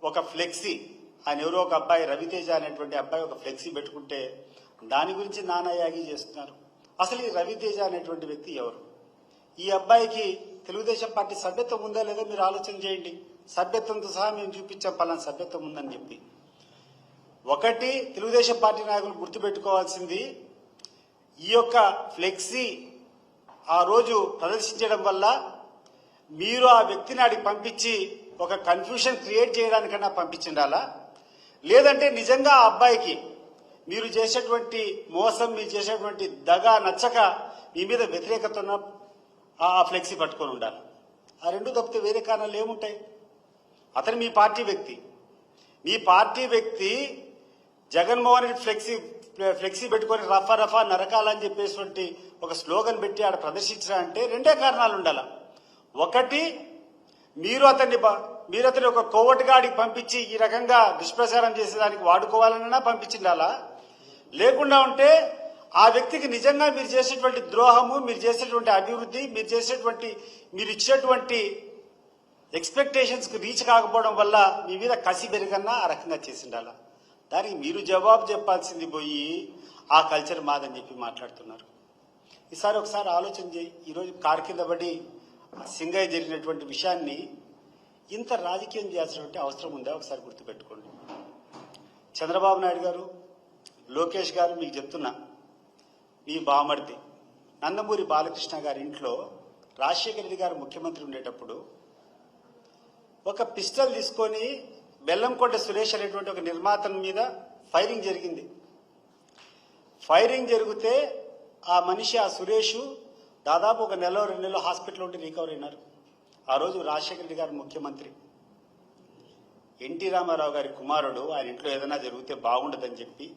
ఒక ఫ్లెక్సీ, ఆయన ఎవరో ఒక అబ్బాయి రవితేజ అనేటువంటి అబ్బాయి ఒక ఫ్లెక్సీ పెట్టుకుంటే దాని గురించి నానాయాగి చేస్తున్నారు. అసలు ఈ రవితేజ అనేటువంటి వ్యక్తి ఎవరు? ఈ అబ్బాయికి తెలుగుదేశం పార్టీ సభ్యత్వం ఉందా లేదా మీరు ఆలోచన చేయండి. సభ్యత్వంతో సహా మేము చూపించాం పలానా సభ్యత్వం ఉందని చెప్పి. ఒకటి తెలుగుదేశం పార్టీ నాయకులు గుర్తుపెట్టుకోవాల్సింది, ఈ యొక్క ఫ్లెక్సీ ఆ రోజు ప్రదర్శించడం వల్ల మీరు ఆ వ్యక్తిని అడిగి పంపించి ఒక కన్ఫ్యూషన్ క్రియేట్ చేయడానికన్నా పంపించిండాలా, లేదంటే నిజంగా ఆ అబ్బాయికి మీరు చేసేటువంటి మోసం, మీరు చేసేటువంటి దగా నచ్చక మీ మీద వ్యతిరేకత ఉన్న ఆ ఫ్లెక్సీ పట్టుకొని ఉండాలి. ఆ రెండు తప్పితే వేరే కారణాలు ఏముంటాయి? అతను మీ పార్టీ వ్యక్తి. మీ పార్టీ వ్యక్తి జగన్మోహన్ రెడ్డి ఫ్లెక్సీ పెట్టుకొని రఫా రఫా నరకాలని చెప్పేటువంటి ఒక స్లోగన్ పెట్టి ఆడ ప్రదర్శించాలంటే రెండే కారణాలు ఉండాల. ఒకటి, మీరు అతన్ని ఒక కోవటిగాడికి పంపించి ఈ రకంగా దుష్ప్రచారం చేసేదానికి వాడుకోవాలన్నా పంపించిండాలా, లేకుండా ఉంటే ఆ వ్యక్తికి నిజంగా మీరు చేసేటువంటి ద్రోహము, మీరు చేసేటువంటి అభివృద్ధి, మీరు ఇచ్చేటువంటి ఎక్స్పెక్టేషన్స్ కు రీచ్ కాకపోవడం వల్ల మీ మీద కసి పెరిగన్నా ఆ రకంగా చేసిండాలా. దానికి మీరు జవాబు చెప్పాల్సింది పోయి ఆ కల్చర్ మాదని చెప్పి మాట్లాడుతున్నారు. ఈసారి ఒకసారి ఆలోచన చేయి. ఈరోజు కారు కింద పడి సింగయ్య జరిగినటువంటి విషయాన్ని ఇంత రాజకీయం చేయాల్సినటువంటి అవసరం ఉందా? ఒకసారి గుర్తుపెట్టుకోండి. చంద్రబాబు నాయుడు గారు, లోకేష్ గారు, మీకు చెప్తున్నా, మీ బామర్ది నందమూరి బాలకృష్ణ గారి ఇంట్లో రాజశేఖర రెడ్డి గారు ముఖ్యమంత్రి ఉండేటప్పుడు ఒక పిస్టల్ తీసుకొని బెల్లంకొండ సురేష్ అనేటువంటి ఒక నిర్మాత మీద ఫైరింగ్ జరిగింది. ఫైరింగ్ జరిగితే ఆ మనిషి, ఆ సురేష్, దాదాపు ఒక నెల 2 నెలలు హాస్పిటల్ ఉండి రికవర్ అయినారు. ఆ రోజు రాజశేఖర రెడ్డి గారు ముఖ్యమంత్రి. ఎన్టీ రామారావు గారి కుమారుడు, ఆయన ఇంట్లో ఏదైనా జరిగితే బాగుండదని చెప్పి